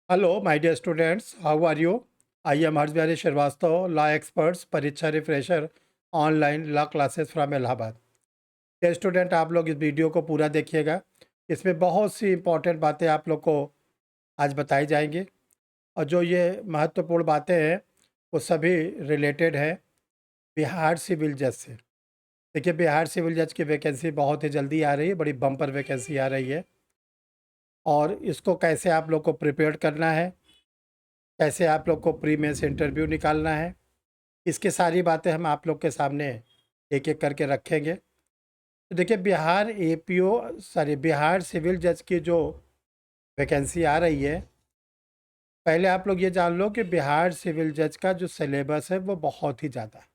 Hello, my dear students. How are you? I am Harshbihari Shrivastava, law experts, परीक्षा refresher, online law classes from Allahabad. ये student आप लोग इस video को पूरा देखिएगा। इसमें बहुत सी इंपॉर्टेंट बातें आप लोग को आज बताई जाएंगी और जो ये महत्वपूर्ण बातें हैं वो सभी रिलेटेड है बिहार सिविल जज से। देखिए, बिहार सिविल जज की वैकेंसी बहुत ही जल्दी आ रही है, बड़ी बम्पर वैकेंसी आ रही है और इसको कैसे आप लोग को प्रिपेयर करना है, कैसे आप लोग को प्री मेंस इंटरव्यू निकालना है, इसकी सारी बातें हम आप लोग के सामने एक एक करके रखेंगे। तो देखिए, बिहार बिहार सिविल जज की जो वैकेंसी आ रही है, पहले आप लोग ये जान लो कि बिहार सिविल जज का जो सिलेबस है वो बहुत ही ज़्यादा है,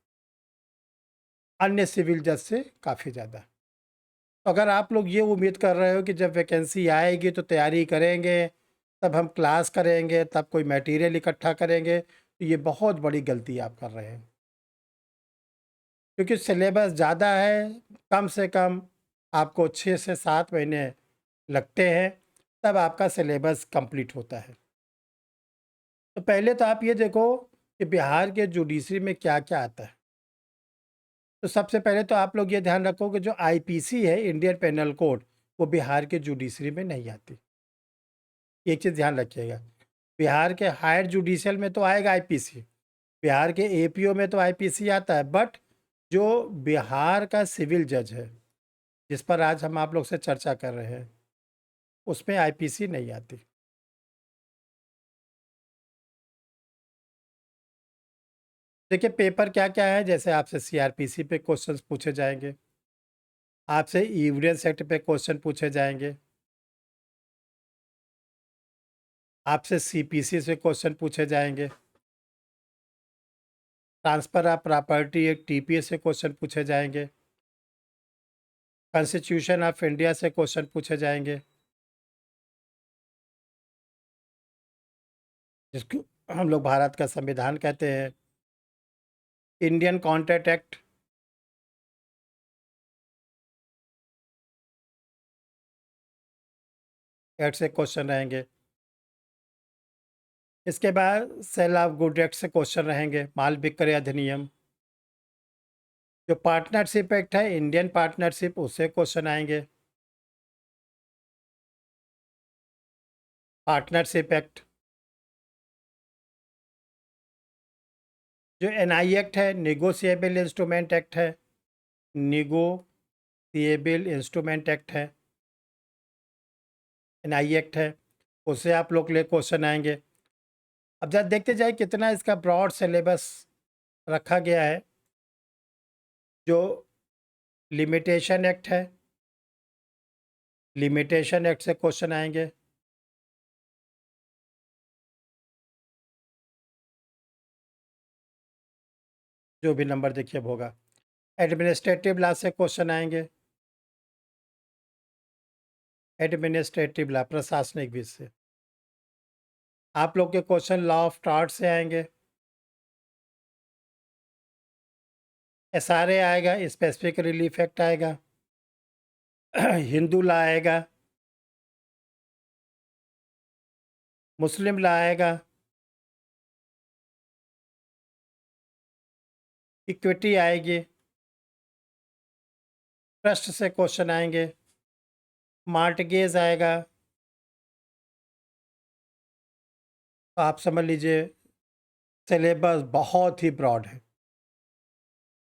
अन्य सिविल जज से काफ़ी ज़्यादा है। तो अगर आप लोग ये उम्मीद कर रहे हो कि जब वैकेंसी आएगी तो तैयारी करेंगे, तब हम क्लास करेंगे, तब कोई मटेरियल इकट्ठा करेंगे, तो ये बहुत बड़ी गलती आप कर रहे हैं। क्योंकि सिलेबस ज़्यादा है, कम से कम आपको 6 से 7 महीने लगते हैं, तब आपका सिलेबस कंप्लीट होता है। तो पहले तो आप ये देखो कि बिहार के जुडिशरी में क्या-क्या आता है। तो सबसे पहले तो आप लोग ये ध्यान रखो कि जो आईपीसी है, इंडियन पेनल कोड, वो बिहार के जुडिशरी में नहीं आती। एक चीज़ ध्यान रखिएगा, बिहार के हायर जुडिशियल में तो आएगा आईपीसी, बिहार के एपीओ में तो आईपीसी आता है, बट जो बिहार का सिविल जज है, जिस पर आज हम आप लोग से चर्चा कर रहे हैं, उसमें आईपीसी नहीं आती। देखिए, पेपर क्या-क्या है, जैसे आपसे सीआरपीसी पे क्वेश्चंस पूछे जाएँगे, आपसे एविडेंस एक्ट पे क्वेश्चन पूछे जाएँगे, आपसे सीपीसी से क्वेश्चन पूछे जाएँगे, transfer of property act TPA से क्वेश्चन पूछे जाएँगे, कॉन्स्टिट्यूशन ऑफ इंडिया से क्वेश्चन पूछे जाएँगे, जिसको हम लोग भारत का संविधान कहते हैं, इंडियन कॉन्ट्रैक्ट एक्ट, से क्वेश्चन रहेंगे। इसके बाद सेल ऑफ गुड एक्ट से क्वेश्चन रहेंगे, माल विक्रय अधिनियम। जो पार्टनरशिप एक्ट है, इंडियन पार्टनरशिप, उससे क्वेश्चन आएंगे। पार्टनरशिप एक्ट, जो एनआई एक्ट है, निगोशिएबल इंस्ट्रूमेंट एक्ट है, निगोशिएबल इंस्ट्रूमेंट एक्ट है, एनआई एक्ट है, उससे आप लोग के लिए क्वेश्चन आएंगे। अब जब देखते जाए कितना इसका ब्रॉड सिलेबस रखा गया है। जो लिमिटेशन एक्ट है, लिमिटेशन एक्ट से क्वेश्चन आएंगे। जो भी नंबर देखिए अब होगा। एडमिनिस्ट्रेटिव लॉ से क्वेश्चन आएंगे, एडमिनिस्ट्रेटिव लॉ प्रशासनिक विधि से। आप लोग के क्वेश्चन लॉ ऑफ टॉर्ट से आएंगे, एसआरए आएगा, स्पेसिफिक रिलीफ एक्ट आएगा, हिंदू लॉ आएगा, मुस्लिम लॉ आएगा, इक्विटी आएगी, ट्रस्ट से क्वेश्चन आएंगे, मार्टगेज आएगा। तो आप समझ लीजिए सिलेबस बहुत ही ब्रॉड है।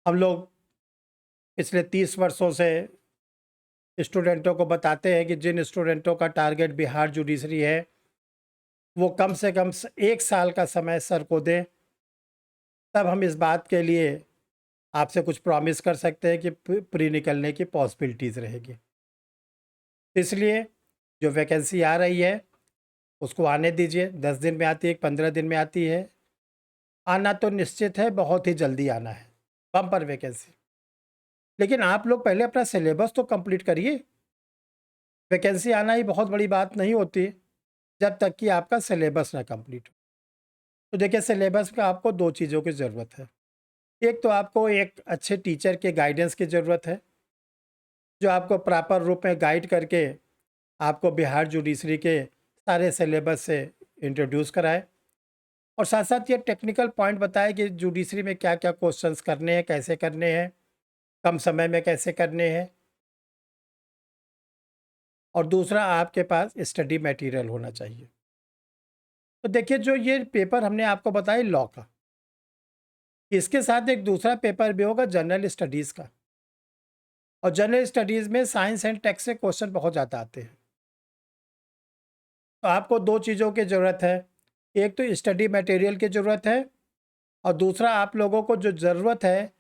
हम लोग पिछले 30 वर्षों से स्टूडेंटों को बताते हैं कि जिन स्टूडेंटों का टारगेट बिहार जुडिशरी है, वो कम से कम 1 साल का समय सर को दें, तब हम इस बात के लिए आपसे कुछ प्रॉमिस कर सकते हैं कि प्री निकलने की पॉसिबिलिटीज़ रहेगी। इसलिए जो वैकेंसी आ रही है उसको आने दीजिए। 10 दिन में आती है, 15 दिन में आती है, आना तो निश्चित है, बहुत ही जल्दी आना है, बम्पर वैकेंसी। लेकिन आप लोग पहले अपना सिलेबस तो कंप्लीट करिए। वैकेंसी आना ही बहुत बड़ी बात नहीं होती जब तक कि आपका सिलेबस ना कंप्लीट हो। तो देखिए, सिलेबस में आपको 2 चीज़ों की ज़रूरत है। एक तो आपको एक अच्छे टीचर के गाइडेंस की ज़रूरत है, जो आपको प्रॉपर रूप में गाइड करके आपको बिहार जुडिशरी के सारे सिलेबस से इंट्रोड्यूस कराए और साथ साथ ये टेक्निकल पॉइंट बताए कि जुडिशरी में क्या क्या क्वेश्चंस करने हैं, कैसे करने हैं, कम समय में कैसे करने हैं। और दूसरा, आपके पास स्टडी मटेरियल होना चाहिए। तो देखिए, जो ये पेपर हमने आपको बताया लॉ का, इसके साथ एक दूसरा पेपर भी होगा जनरल स्टडीज़ का। और जनरल स्टडीज़ में साइंस एंड टेक्स से क्वेश्चन बहुत ज़्यादा आते हैं। तो आपको दो चीज़ों की ज़रूरत है, एक तो स्टडी मटेरियल की ज़रूरत है और दूसरा आप लोगों को जो ज़रूरत है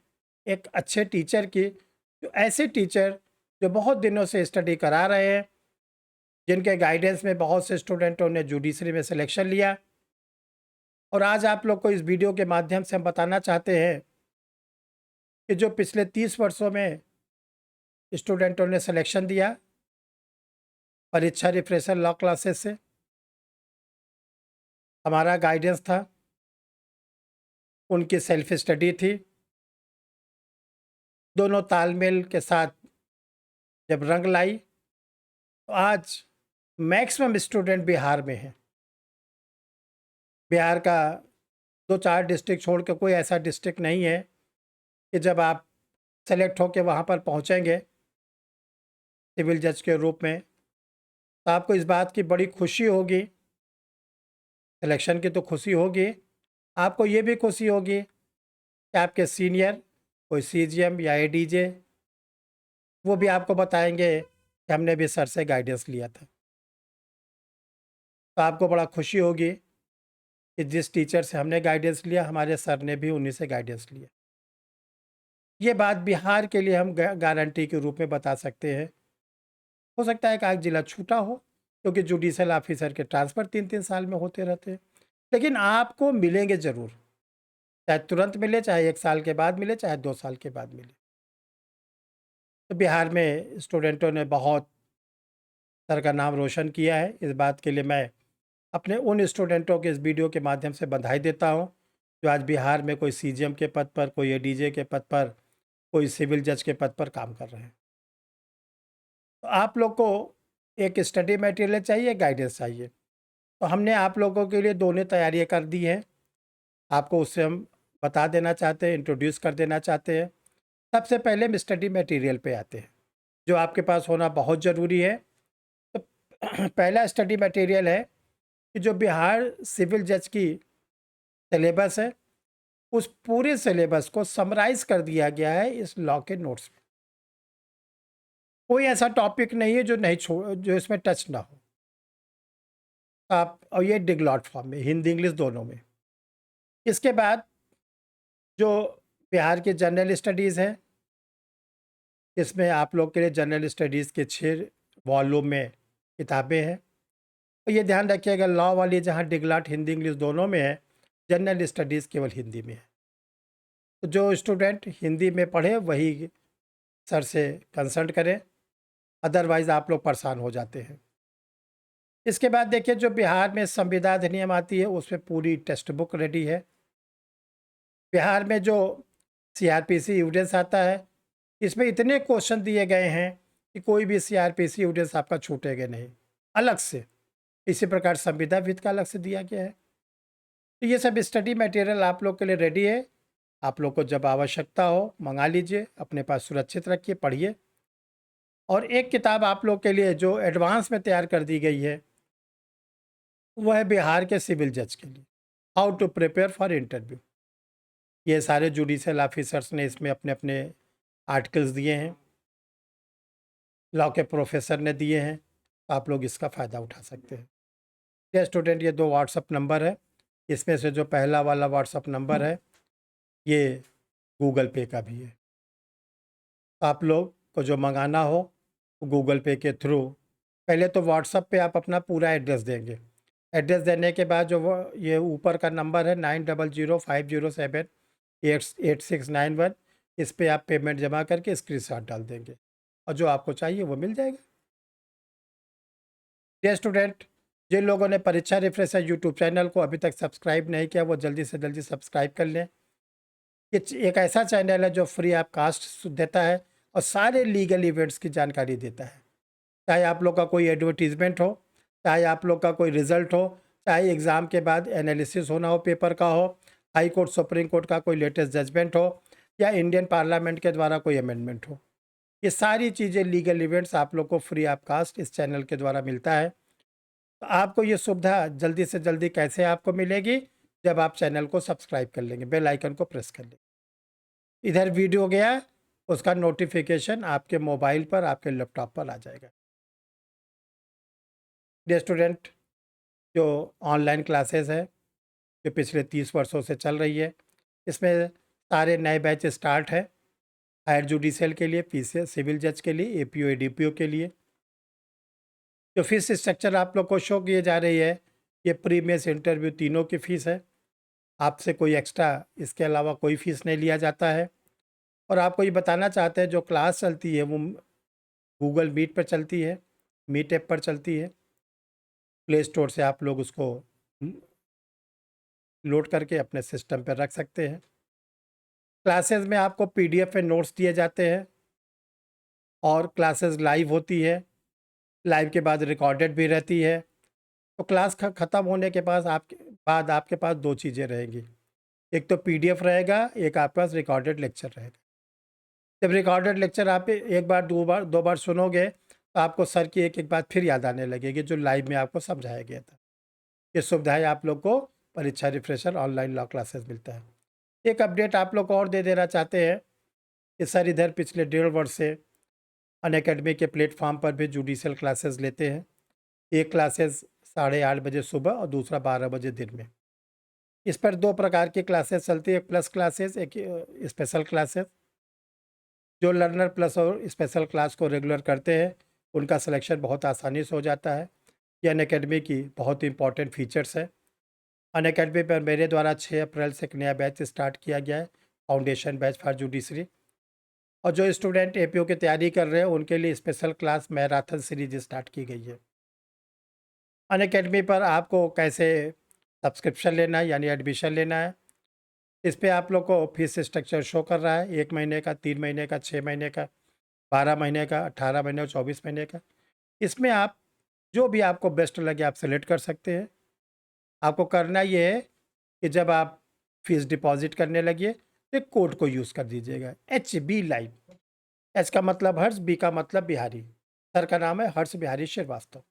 एक अच्छे टीचर की, जो ऐसे टीचर जो बहुत दिनों से स्टडी करा रहे हैं, जिनके गाइडेंस में बहुत से स्टूडेंटों ने जुडिशरी में सिलेक्शन लिया। और आज आप लोग को इस वीडियो के माध्यम से हम बताना चाहते हैं कि जो पिछले 30 वर्षों में स्टूडेंटों ने सिलेक्शन दिया परीक्षा रिफ्रेशर लॉ क्लासेस से, हमारा गाइडेंस था, उनकी सेल्फ स्टडी थी, दोनों तालमेल के साथ जब रंग लाई तो आज मैक्सिमम स्टूडेंट बिहार में हैं। बिहार का 2-4 डिस्ट्रिक्ट छोड़ के कोई ऐसा डिस्ट्रिक्ट नहीं है कि जब आप सेलेक्ट होकर वहाँ पर पहुँचेंगे सिविल जज के रूप में तो आपको इस बात की बड़ी खुशी होगी। सिलेक्शन की तो खुशी होगी, आपको ये भी खुशी होगी कि आपके सीनियर कोई सीजीएम या एडीजे वो भी आपको बताएंगे कि हमने भी सर से गाइडेंस लिया था। तो आपको बड़ा खुशी होगी कि जिस टीचर से हमने गाइडेंस लिया हमारे सर ने भी उन्हीं से गाइडेंस लिया। ये बात बिहार के लिए हम गारंटी के रूप में बता सकते हैं। हो सकता है कि एक जिला छूटा हो क्योंकि जुडिशल ऑफिसर के ट्रांसफ़र 3-3 साल में होते रहते हैं, लेकिन आपको मिलेंगे ज़रूर, चाहे तुरंत मिले, चाहे 1 साल के बाद मिले, चाहे 2 साल के बाद मिले। तो बिहार में स्टूडेंटों ने बहुत सर का नाम रोशन किया है। इस बात के लिए मैं अपने उन स्टूडेंटों के इस वीडियो के माध्यम से बधाई देता हूं जो आज बिहार में कोई सीजीएम के पद पर, कोई एडीजे के पद पर, कोई सिविल जज के पद पर काम कर रहे हैं। तो आप लोग को एक स्टडी मटेरियल चाहिए, गाइडेंस चाहिए, तो हमने आप लोगों के लिए दोनों तैयारियां कर दी हैं। आपको उससे हम बता देना चाहते हैं, इंट्रोड्यूस कर देना चाहते हैं। सबसे पहले हम स्टडी मटेरियल पे आते हैं जो आपके पास होना बहुत ज़रूरी है। तो पहला स्टडी मटेरियल है कि जो बिहार सिविल जज की सिलेबस है उस पूरे सिलेबस को समराइज कर दिया गया है इस लॉ के नोट्स में। कोई ऐसा टॉपिक नहीं है जो नहीं छोड़, जो इसमें टच ना हो। आप, और ये डिगलॉट फॉर्म में, हिंदी इंग्लिश दोनों में। इसके बाद जो बिहार की जनरल स्टडीज़ है, इसमें आप लोग के लिए जनरल स्टडीज़ के 6 वॉल्यूम में किताबें हैं। तो ये ध्यान रखिएगा, लॉ वाली जहाँ डिगलॉट हिंदी इंग्लिश दोनों में है, जनरल स्टडीज़ केवल हिंदी में है। तो जो स्टूडेंट हिंदी में पढ़े वही सर से कंसल्ट करें, अदरवाइज़ आप लोग परेशान हो जाते हैं। इसके बाद देखिए, जो बिहार में संविदा अधिनियम आती है उसमें पूरी टेक्स्ट बुक रेडी है। बिहार में जो सीआरपीसी एविडेंस आता है इसमें इतने क्वेश्चन दिए गए हैं कि कोई भी सीआरपीसी एविडेंस आपका छूटेगा नहीं अलग से। इसी प्रकार संविदा विद का अलग से दिया गया है। तो ये सब स्टडी मटेरियल आप लोग के लिए रेडी है। आप लोग को जब आवश्यकता हो मंगा लीजिए, अपने पास सुरक्षित रखिए, पढ़िए। और एक किताब आप लोग के लिए जो एडवांस में तैयार कर दी गई है वह है बिहार के सिविल जज के लिए, how to prepare for interview. ये सारे जुडिशियल ऑफिसर्स ने इसमें अपने अपने आर्टिकल्स दिए हैं, लॉ के प्रोफेसर ने दिए हैं। तो आप लोग इसका फ़ायदा उठा सकते हैं। ये स्टूडेंट, ये 2 व्हाट्सअप नंबर है। इसमें से जो पहला वाला व्हाट्सअप नंबर है ये गूगल पे का भी है। तो आप लोग को जो मंगाना हो गूगल पे के थ्रू, पहले तो व्हाट्सअप पे आप अपना पूरा एड्रेस देंगे। एड्रेस देने के बाद जो वो ये ऊपर का नंबर है 9005078691, इस पे आप पेमेंट जमा करके स्क्रीनशॉट डाल देंगे और जो आपको चाहिए वो मिल जाएगा। ये स्टूडेंट, जिन लोगों ने परीक्षा रिफ्रेशर यूट्यूब चैनल को अभी तक सब्सक्राइब नहीं किया वो जल्दी से जल्दी सब्सक्राइब कर लें। ये एक ऐसा चैनल है जो फ्री ऑफ कास्ट देता है और सारे लीगल इवेंट्स की जानकारी देता है। चाहे आप लोग का कोई एडवर्टीजमेंट हो, चाहे आप लोग का कोई रिजल्ट हो, चाहे एग्ज़ाम के बाद एनालिसिस होना हो पेपर का हो, हाई कोर्ट सुप्रीम कोर्ट का कोई लेटेस्ट जजमेंट हो, या इंडियन पार्लियामेंट के द्वारा कोई अमेंडमेंट हो। ये सारी चीज़ें लीगल इवेंट्स आप लोग को फ्री ऑफ कास्ट इस चैनल के द्वारा मिलता है। तो आपको ये सुविधा जल्दी से जल्दी कैसे आपको मिलेगी? जब आप चैनल को सब्सक्राइब कर लेंगे, बेल आइकन को प्रेस कर लेंगे। इधर वीडियो गया, उसका नोटिफिकेशन आपके मोबाइल पर, आपके लैपटॉप पर आ जाएगा। डियर स्टूडेंट, जो ऑनलाइन क्लासेस है जो पिछले 30 वर्षों से चल रही है, इसमें सारे नए बैच स्टार्ट है। हायर जुडिशियल के लिए, पीसीएस सिविल जज के लिए, एपीओ एडीपीओ के लिए। जो फीस स्ट्रक्चर आप लोग को शो किए जा रही है, ये प्री मेंस इंटरव्यू तीनों की फ़ीस है। आपसे कोई एक्स्ट्रा इसके अलावा कोई फ़ीस नहीं लिया जाता है। और आपको ये बताना चाहते हैं, जो क्लास चलती है वो गूगल मीट पर चलती है, मीट ऐप पर चलती है। प्ले स्टोर से आप लोग उसको लोड करके अपने सिस्टम पर रख सकते हैं। क्लासेस में आपको पीडीएफ में नोट्स दिए जाते हैं और क्लासेस लाइव होती है। लाइव के बाद रिकॉर्डेड भी रहती है। तो क्लास ख़त्म होने के बाद आपके पास दो चीज़ें रहेंगी, एक तो पीडीएफ रहेगा, एक आपके पास रिकॉर्डेड लेक्चर रहेगा। जब रिकॉर्डेड लेक्चर आप एक बार दो बार सुनोगे तो आपको सर की एक एक बात फिर याद आने लगेगी जो लाइव में आपको समझाया गया था। ये सुविधाएं आप लोग को परीक्षा रिफ्रेशर ऑनलाइन लॉ क्लासेस मिलता है। एक अपडेट आप लोग को और दे देना चाहते हैं कि सर इधर पिछले 1.5 वर्ष से अनअकैडमी के प्लेटफॉर्म पर भी जुडिशियल क्लासेस लेते हैं। एक क्लासेस 8:30 बजे सुबह और दूसरा 12 बजे दिन में। इस पर 2 प्रकार की क्लासेस चलती है, एक प्लस क्लासेस, एक स्पेशल क्लासेस। जो लर्नर प्लस और स्पेशल क्लास को रेगुलर करते हैं उनका सिलेक्शन बहुत आसानी से हो जाता है। ये अनअकैडमी की बहुत इंपॉर्टेंट फीचर्स है। अनअकैडमी पर मेरे द्वारा 6 अप्रैल से एक नया बैच स्टार्ट किया गया है, फाउंडेशन बैच फॉर जुडिशरी। और जो स्टूडेंट एपीओ की तैयारी कर रहे हैं उनके लिए special class marathon series start की गई है। अनअकैडमी पर आपको कैसे सब्सक्रिप्शन लेना है यानी एडमिशन लेना है, इस पे आप लोग को फीस स्ट्रक्चर शो कर रहा है। 1 महीने का, 3 महीने का, 6 महीने का, 12 महीने का, 18 महीने और 24 महीने का। इसमें आप जो भी आपको बेस्ट लगे आप सेलेक्ट कर सकते हैं। आपको करना ये है कि जब आप फीस डिपॉजिट करने लगिए तो एक कोड को यूज़ कर दीजिएगा, HB लाइव। एच का मतलब हर्ष, बी का मतलब बिहारी। सर का नाम है हर्ष बिहारी श्रीवास्तव।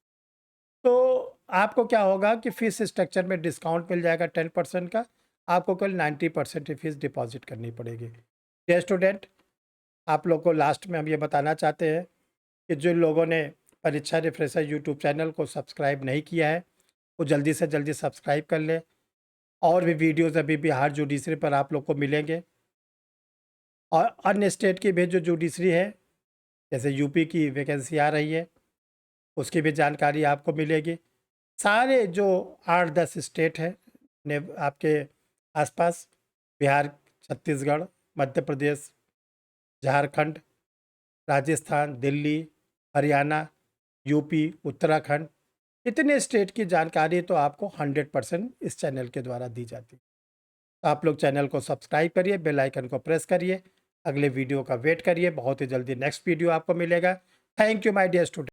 तो आपको क्या होगा कि फ़ीस स्ट्रक्चर में डिस्काउंट मिल जाएगा 10% का। आपको केवल 90% ही फ़ीस डिपॉजिट करनी पड़ेगी। डियर स्टूडेंट, आप लोग को लास्ट में हम ये बताना चाहते हैं कि जो लोगों ने परीक्षा रिफ्रेशर यूट्यूब चैनल को सब्सक्राइब नहीं किया है वो जल्दी से जल्दी सब्सक्राइब कर ले। और भी वीडियोज़ अभी बिहार जुडिशरी पर आप लोग को मिलेंगे। और अन्य स्टेट की भी जो जुडिशरी है, जैसे यूपी की वैकेंसी आ रही है, उसकी भी जानकारी आपको मिलेगी। सारे जो 8-10 स्टेट हैं ने आपके आसपास, बिहार, छत्तीसगढ़, मध्य प्रदेश, झारखंड, राजस्थान, दिल्ली, हरियाणा, यूपी, उत्तराखंड, इतने स्टेट की जानकारी तो आपको 100% इस चैनल के द्वारा दी जाती है। तो आप लोग चैनल को सब्सक्राइब करिए, बेल आइकन को प्रेस करिए, अगले वीडियो का वेट करिए। बहुत ही जल्दी नेक्स्ट वीडियो आपको मिलेगा। Thank you my dear student.